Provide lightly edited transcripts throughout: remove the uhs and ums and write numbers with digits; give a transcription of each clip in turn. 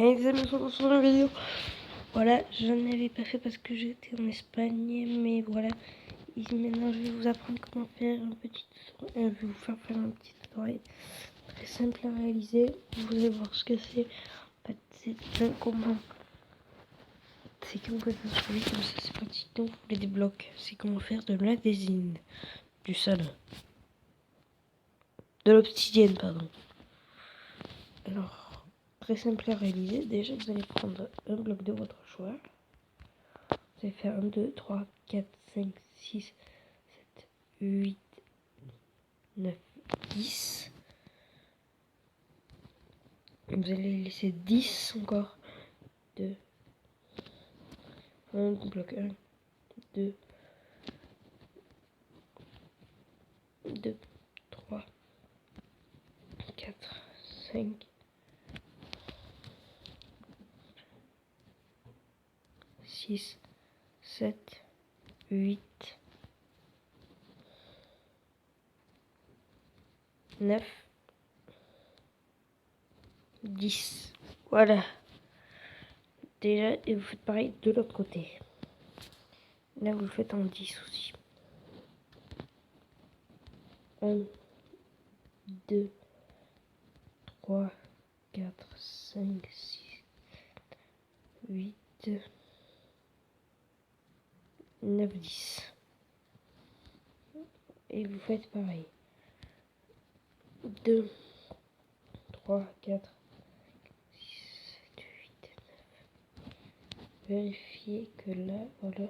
Hey les amis, on se retrouve sur une vidéo. Voilà, je n'avais pas fait parce que j'étais en Espagne, mais voilà. Maintenant, je vais vous apprendre comment faire un petit tutoriel. Je vais vous faire un petit tutoriel très simple à réaliser. Vous allez voir ce que c'est. En fait, c'est un comment. C'est que vous pouvez faire comme ça, c'est parti. Donc, vous voulez des blocs. C'est comment faire de l'adhésine, du salon, de l'obsidienne, pardon. Alors, très simple à réaliser. Déjà, vous allez prendre un bloc de votre choix. Vous allez faire 1, 2, 3, 4, 5, 6, 7, 8, 9, 10. Vous allez laisser 10 encore. 2, 1, bloc 1, 2, 2, 3, 4, 5, 6, 7, 8, 9, 10. Voilà. Déjà, et vous faites pareil de l'autre côté. Là, vous le faites en 10 aussi. 1, 2, 3, 4, 5, 6, 8, 9, 10. Et vous faites pareil. 2, 3, 4, 6, 7, 8, 9. Vérifiez que là, voilà.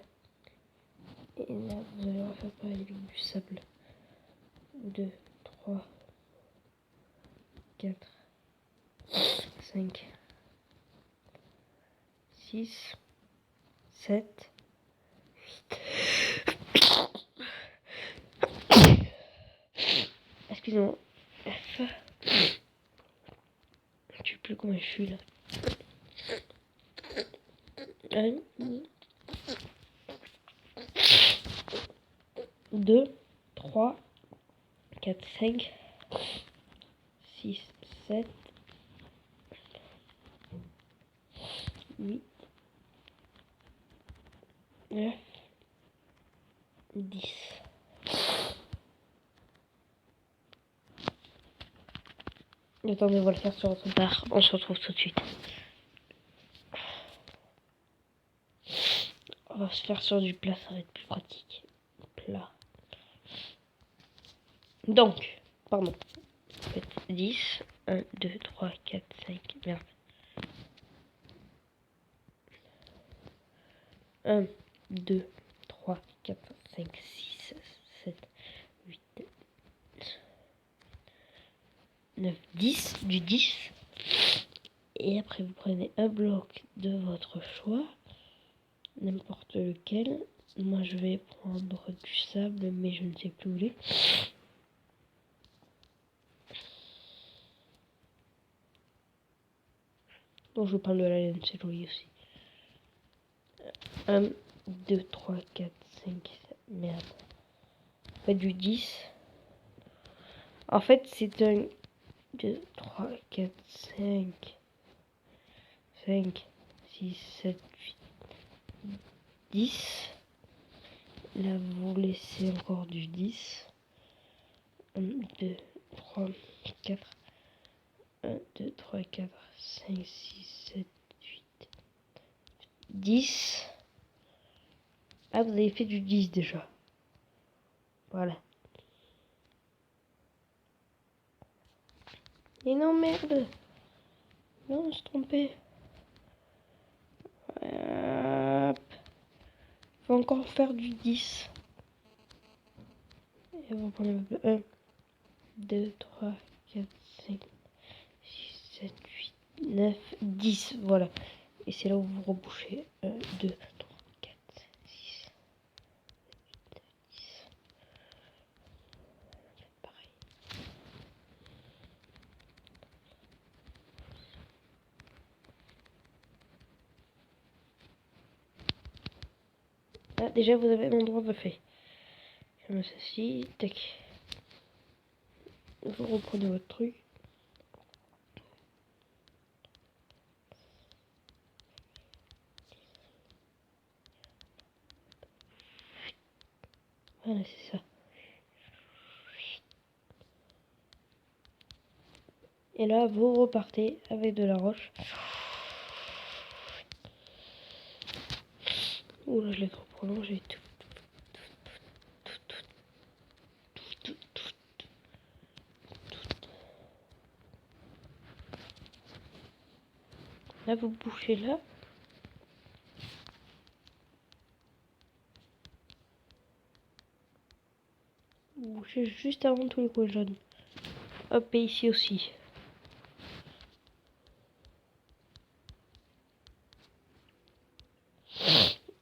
Et là, vous allez refaire pareil avec du sable. 2, 3, 4, 5, 6, 7, 8. Excusez-moi. F. Je sais plus comment je suis là. 1, 2, 3, 4, 5, 6, 7, 8, 9, 10. Attendez, on va le faire sur notre part. On se retrouve tout de suite. On va se faire sur du plat, ça va être plus pratique. Plat. Donc, pardon. Faites 10. 1, 2, 3, 4, 5. Merde. 1, 2, 3, 4, 5, 6, 7, 8, 9, 10. Du 10. Et après, vous prenez un bloc de votre choix. N'importe lequel. Moi, je vais prendre du sable, mais je ne sais plus où il est. Donc, je prends de la laine, c'est joli aussi. 1, 2, 3, 4, 5, 7. Merde. Pas du 10. En fait, c'est un 2, 3, 4, 5, 5, 6, 7, 8, 10. Là, vous laissez encore du 10. 1, 2, 3, 4. 1, 2, 3, 4, 5, 6, 7, 8, 10. Ah, vous avez fait du 10 déjà. Voilà. Et non, merde. Non, je me suis trompé. Faut encore faire du 10. Et vous prenez 1, 2, 3, 4, 5, 6, 7, 8, 9, 10. Voilà. Et c'est là où vous rebouchez. 1, 2, 3, 4, 6, 7, 8, 9, 10. Pareil. Ah, déjà, vous avez un endroit de fait. Je me ceci. Tac. Vous reprenez votre truc. Voilà, c'est ça. Et là, vous repartez avec de la roche. Ouh là, je l'ai trop prolongé. Là, vous bouchez là. Vous bouchez juste avant tous les coins jaunes. Hop, et ici aussi.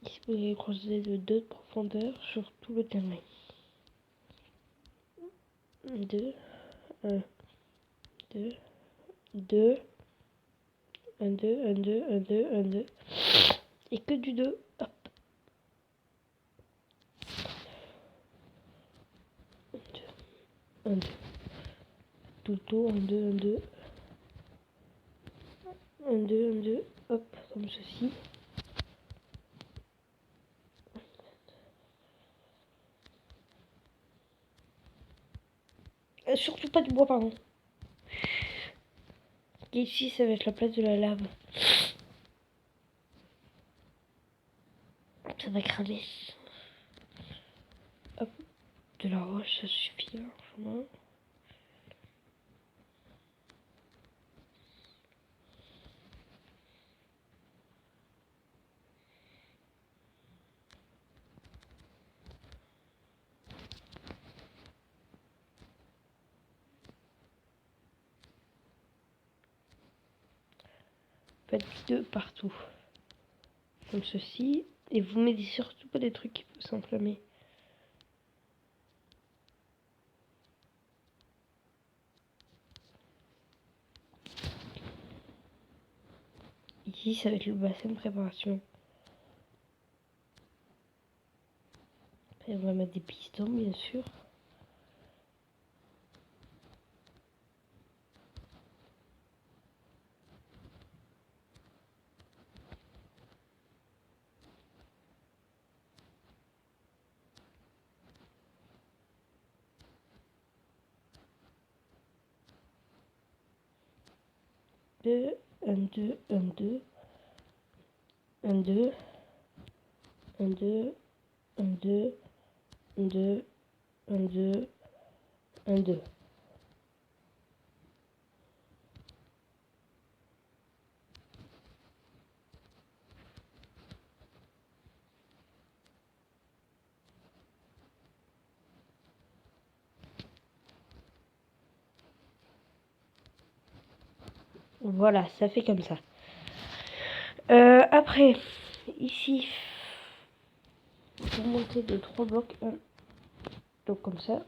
Ici, vous allez creuser de 2 de profondeur sur tout le terrain. 2, 1, 2, 2, 1, 2, 1, 2, 1, 2, 1, 2. Et que du 2. Hop. 1, 2. Tout le tour, 1, 2, 1, 2. 1, 2, 1, 2. Hop, comme ceci. Surtout pas du bois, pardon. Et ici, ça va être la place de la lave. Ça va cramer. Hop, de la roche, ça suffit largement. Faites 2 partout. Comme ceci. Et vous mettez surtout pas des trucs qui peuvent s'enflammer. Ici, ça va être le bassin de préparation. Après, on va mettre des pistons, bien sûr. Deux, 1, 2, 1, 2. 1, 2. 1, 2. 1, 2. 1, 2. 1, 2. 1, 2. Voilà, ça fait comme ça. Après, ici, vous montez de 3 blocs. Donc comme ça.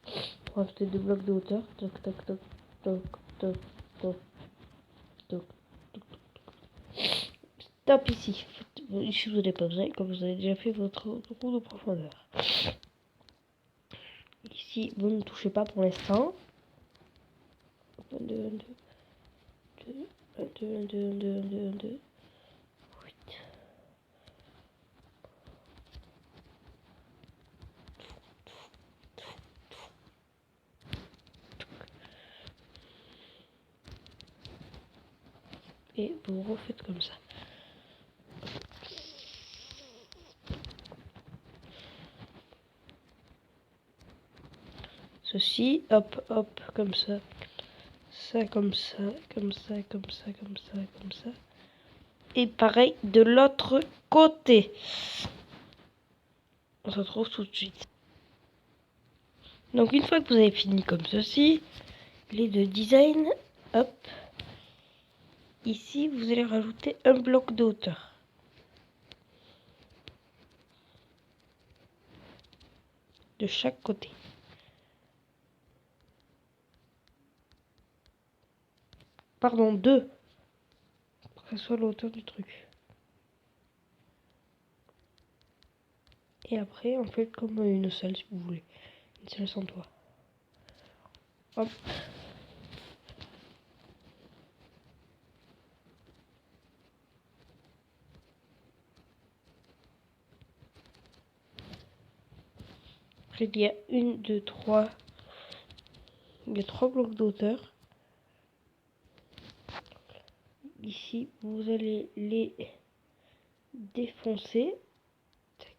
On va rajouter 2 blocs de hauteur. Toc, toc, toc, toc, toc, toc, toc, toc. Stop ici. Ici, vous n'avez pas besoin, comme vous avez déjà fait votre trou de profondeur. Ici, vous ne touchez pas pour l'instant. 1, 2, 1, 2, 1, 2, 1, 2, 1, 2, 1, 2, 1, 2. Et vous refaites comme ça. Ceci, hop, hop, comme ça. Ça, comme ça, comme ça, comme ça, comme ça, comme ça. Et pareil de l'autre côté. On se retrouve tout de suite. Donc une fois que vous avez fini comme ceci, les deux designs, hop. Ici, vous allez rajouter un bloc de hauteur. De chaque côté. Pardon, 2. Pour que ce soit la hauteur du truc. Et après, on fait comme une salle si vous voulez. Une salle sans toit. Hop. fait, il y a 1, 2, 3. Il y a 3 blocs d'auteur. Ici, vous allez les défoncer. Tac.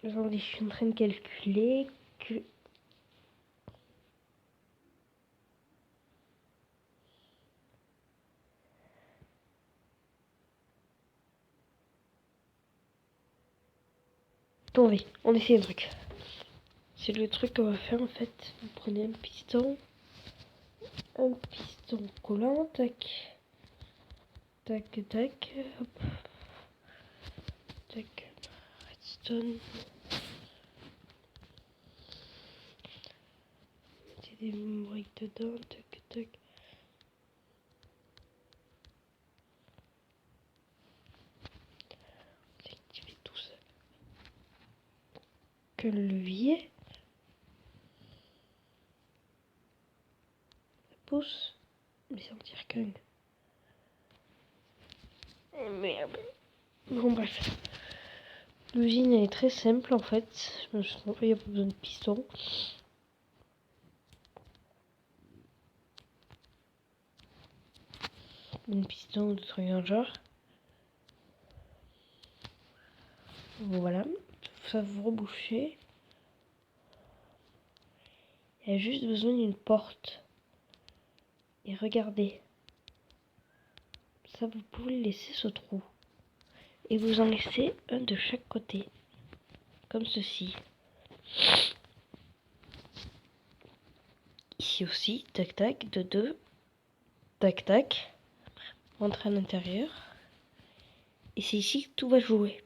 Attendez, je suis en train de calculer que... Attendez, on essaie un truc. C'est le truc qu'on va faire en fait. Vous prenez un piston collant, tac, tac, tac, hop, tac, redstone. Mettez des briques dedans, tac, tac. Activez tout ça. Que le levier. Ça pousse. Mais sans dire qu'un. Merde. Bon bref. L'usine elle est très simple en fait. Je me suis trompée, il n'y a pas besoin de piston. Un piston ou des trucs dans le genre. Voilà. Ça vous rebouchez. Il y a juste besoin d'une porte. Et regardez. Ça, vous pouvez laisser ce trou. Et vous en laissez un de chaque côté. Comme ceci. Ici aussi. Tac, tac. De deux. Tac, tac. Rentrez à l'intérieur. Et c'est ici que tout va jouer.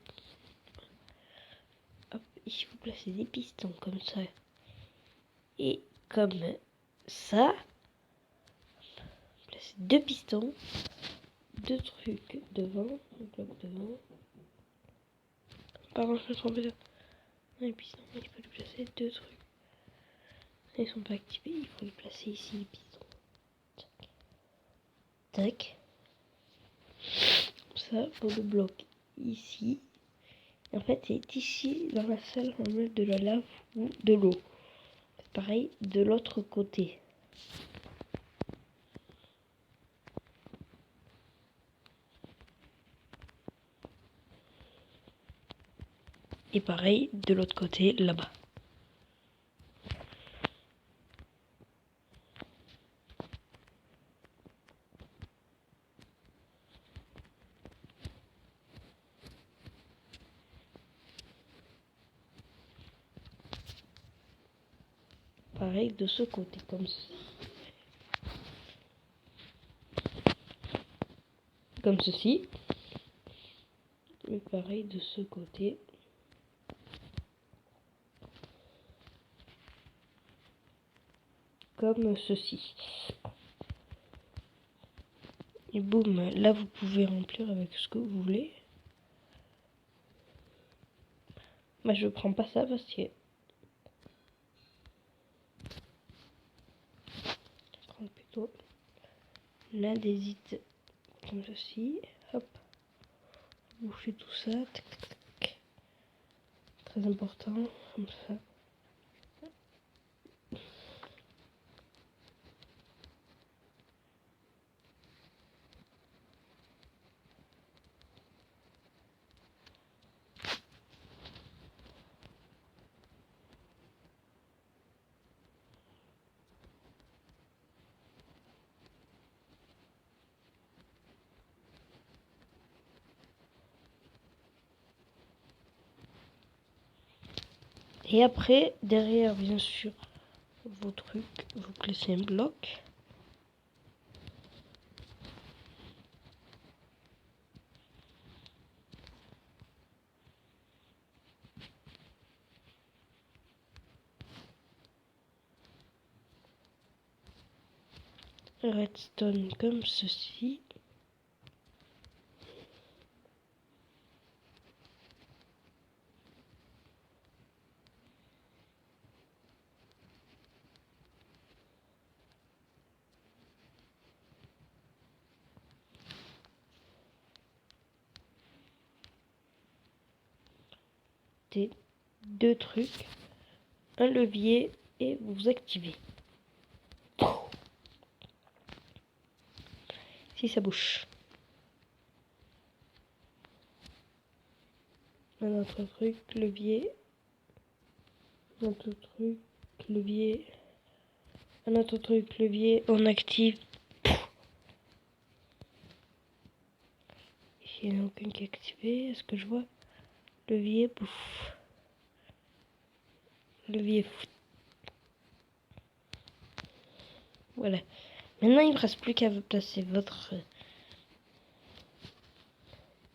Hop. Ici, vous placez des pistons comme ça. Et comme ça. Placez deux pistons. Deux trucs devant. Un bloc devant. Pardon, je me trompe de... Les pistons, il faut les placer deux trucs. Ils sont pas activés, il faut les placer ici, les pistons. Tac. Ça, pour le bloc ici. Et en fait, c'est ici, dans la salle, on met de la lave ou de l'eau. C'est pareil de l'autre côté. Et pareil de l'autre côté, là-bas. Pareil de ce côté, comme ceci. Comme ceci. Et pareil de ce côté. Comme ceci. Et boum, là vous pouvez remplir avec ce que vous voulez. Moi je prends pas ça parce que... Je prends plutôt l'andésite comme ceci. Hop. Boucher tout ça. Tac, tac, tac. Très important. Comme ça. Et après, derrière, bien sûr, vos trucs, vous placez un bloc. Redstone comme ceci. rajouter 2 trucs, un levier et vous activez. Si ça bouge. Un autre truc, levier. Un autre truc, levier. Un autre truc, levier. On active. Il n'y en a aucun qui est activé. Est-ce que je vois? Levier, pouf. Levier. Voilà. Maintenant, il ne reste plus qu'à placer votre...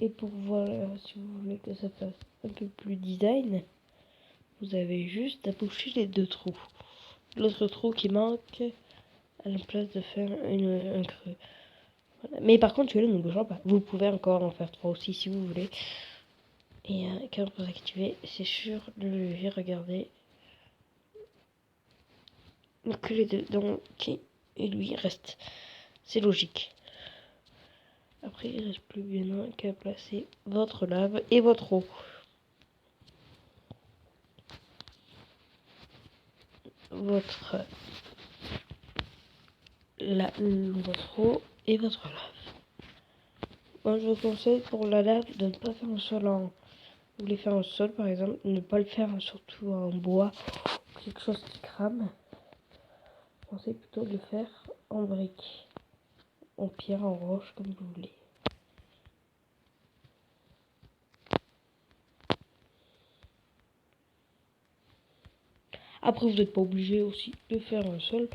Et pour voir si vous voulez que ça fasse un peu plus design, vous avez juste à boucher les 2 trous. L'autre trou qui manque à la place de faire un creux. Voilà. Mais par contre, celui-là ne bougera pas. Vous pouvez encore en faire 3 aussi si vous voulez. Et quand vous activez, c'est sur le levier, regardez. Que les deux, donc, et lui reste. C'est logique. Après, il reste plus bien qu'à placer votre lave et votre eau. Votre eau et votre lave. Moi, je vous conseille pour la lave de ne pas faire un sol en... Vous voulez faire un sol, par exemple, ne pas le faire surtout en bois, quelque chose qui crame. Pensez plutôt de le faire en brique, en pierre, en roche, comme vous voulez. Après, vous n'êtes pas obligé aussi de faire un sol.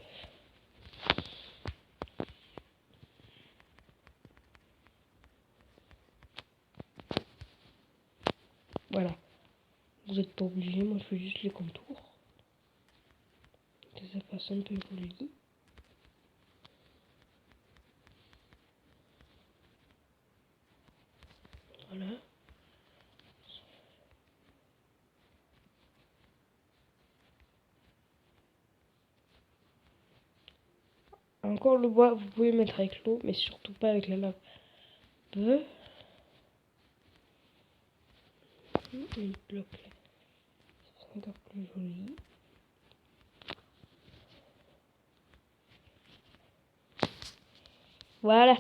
Voilà. Vous n'êtes pas obligé, moi je fais juste les contours. Que ça fasse un peu joli. Voilà. Encore le bois, vous pouvez mettre avec l'eau, mais surtout pas avec la lave. Le bloc là. C'est encore plus joli. Voilà.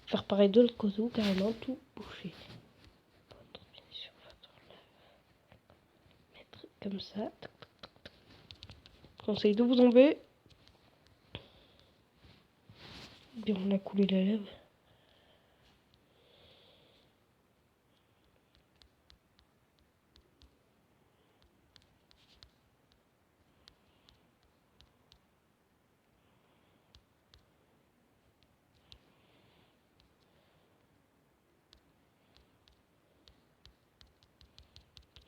Faire pareil de l'autre côté ou carrément tout boucher. Bien sûr, mettre comme ça. Conseil de vous enlever. Bien, on a coulé la lave.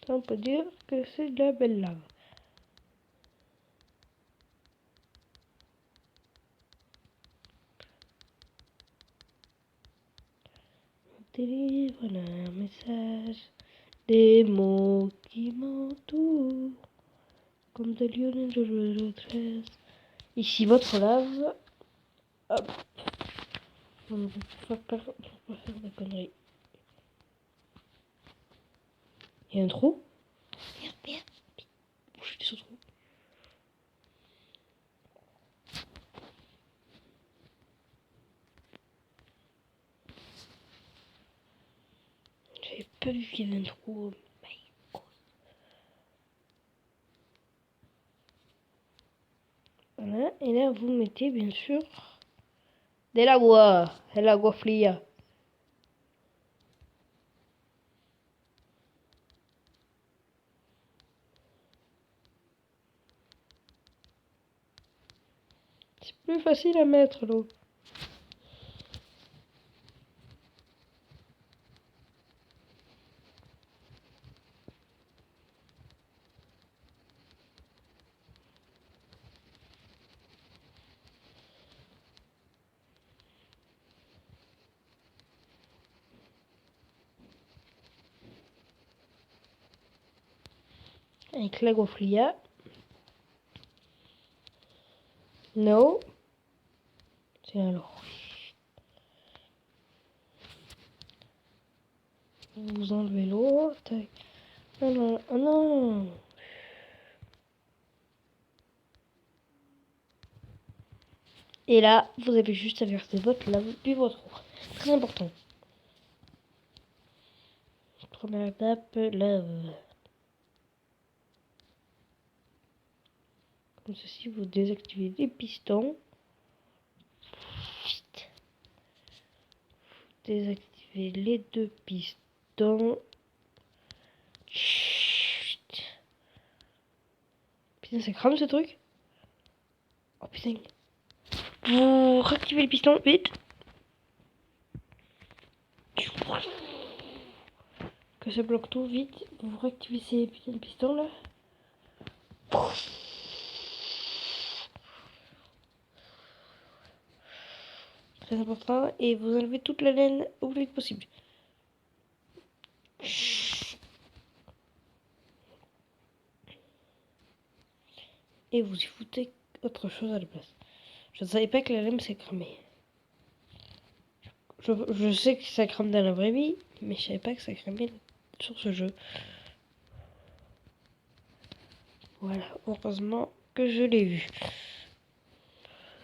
Ça, on peut dire que c'est de la belle lave. Délivre un message, des mots qui m'entourent, comme des lions de le 13. Ici votre lave. Hop. On ne peut pas faire de conneries. Il y a un trou. Merde. Bouchez ce trou. J'avais pas vu qu'il y avait un trou. Voilà. Et là, vous mettez bien sûr de l'agua. El agua fría. C'est plus facile à mettre l'eau. Avec l'agua fría. No. C'est alors. Vous enlevez l'eau. Tac. Non, non, oh non. Et là, vous avez juste à verser votre lave puis votre eau. Très important. Première étape, lave. Comme ceci, vous désactivez les pistons. Désactivez les 2 pistons. Chut. Putain, ça crame ce truc. Oh putain. Vous réactivez le piston, vite. Que ça bloque tout, vite. Vous réactivez ces putains de pistons là. Très important. Et vous enlevez toute la laine au plus vite possible. Et vous y foutez autre chose à la place. Je ne savais pas que la laine s'est cramée. Je sais que ça crame dans la vraie vie, mais je savais pas que ça cramait sur ce jeu. Voilà, heureusement que je l'ai vu.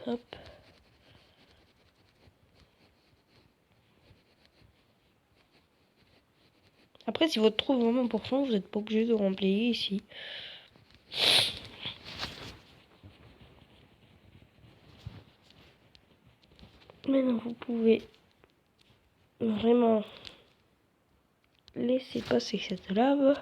Hop. Après, si votre trou est vraiment profond, vous n'êtes pas obligé de remplir ici. Maintenant, vous pouvez vraiment laisser passer cette lave.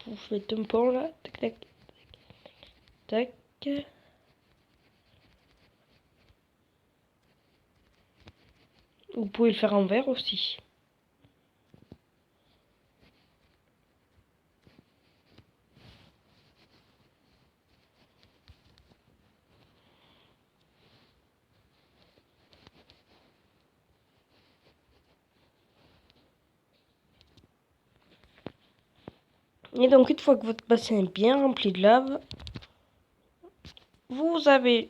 Vous faites un pont là, tac tac tac tac. Vous pouvez le faire en verre aussi. Et donc une fois que votre bassin est bien rempli de lave, vous avez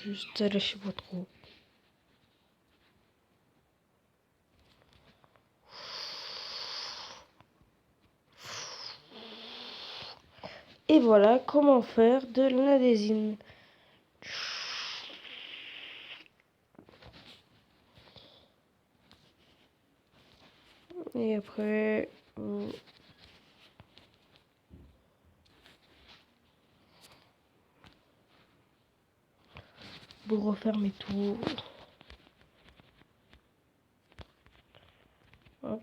juste à lâcher votre eau. Et voilà comment faire de l'adhésine. Et après, vous refermez tout. Hop.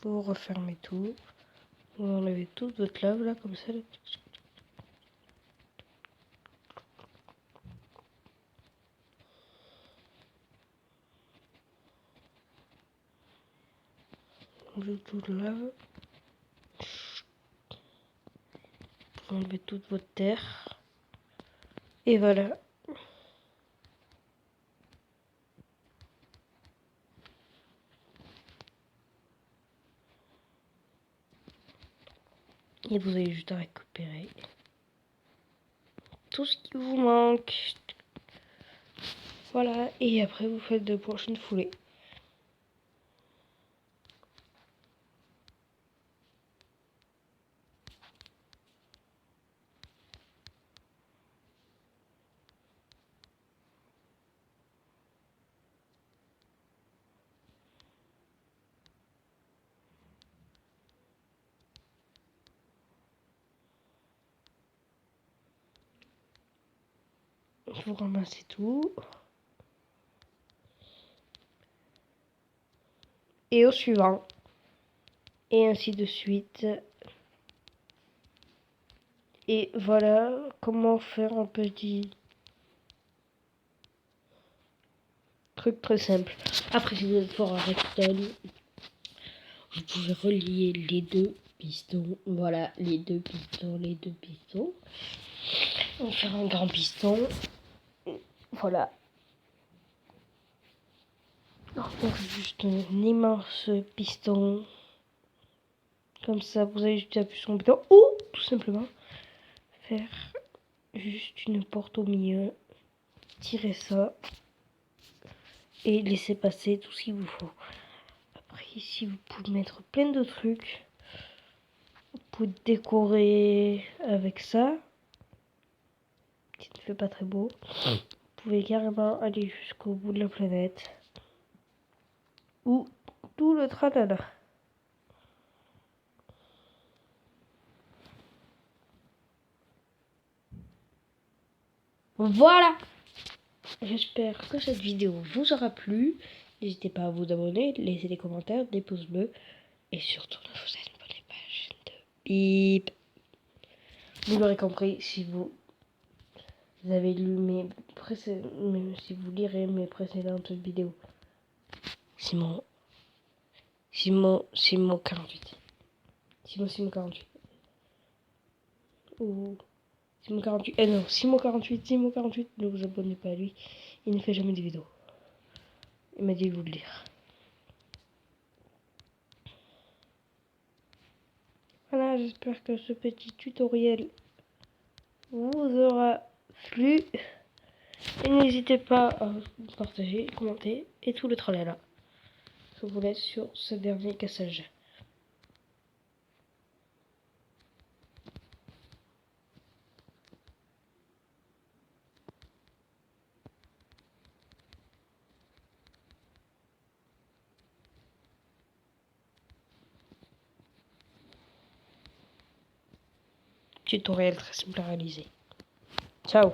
Vous refermez tout. Vous enlevez toute votre lave là, comme ça. Là. Enlevez toute la lave. Vous enlevez toute votre terre. Et voilà. Et vous avez juste à récupérer tout ce qui vous manque. Voilà. Et après, vous faites de prochaines foulées. Vous ramassez tout. Et au suivant. Et ainsi de suite. Et voilà comment faire un petit Truc très simple. Après, si vous êtes fort à redstone, vous pouvez relier les deux pistons. Voilà, les deux pistons. On va faire un grand piston. Voilà. Donc juste un immense piston. Comme ça, vous avez juste appuyé sur le bouton. Ou tout simplement faire juste une porte au milieu. Tirer ça. Et laisser passer tout ce qu'il vous faut. Après ici, vous pouvez mettre plein de trucs. Vous pouvez décorer avec ça. Qui ne fait pas très beau. Vous pouvez carrément aller jusqu'au bout de la planète. Ou tout le tralala. Voilà. J'espère que cette vidéo vous aura plu. N'hésitez pas à vous abonner, laisser des commentaires, des pouces bleus. Et surtout, ne vous abonnez pas à la chaîne de Bip. Vous l'aurez compris si vous avez lu si vous lirez mes précédentes vidéos. Simon 48. Simon 48. Ou Simon 48. Non, Simon 48. Ne vous abonnez pas à lui. Il ne fait jamais de vidéos. Il m'a dit de vous le dire. Voilà, j'espère que ce petit tutoriel vous aura plu. Et n'hésitez pas à partager, commenter et tout le tralala. Je vous laisse sur ce dernier cassage. Tutoriel très simple à réaliser. Ciao!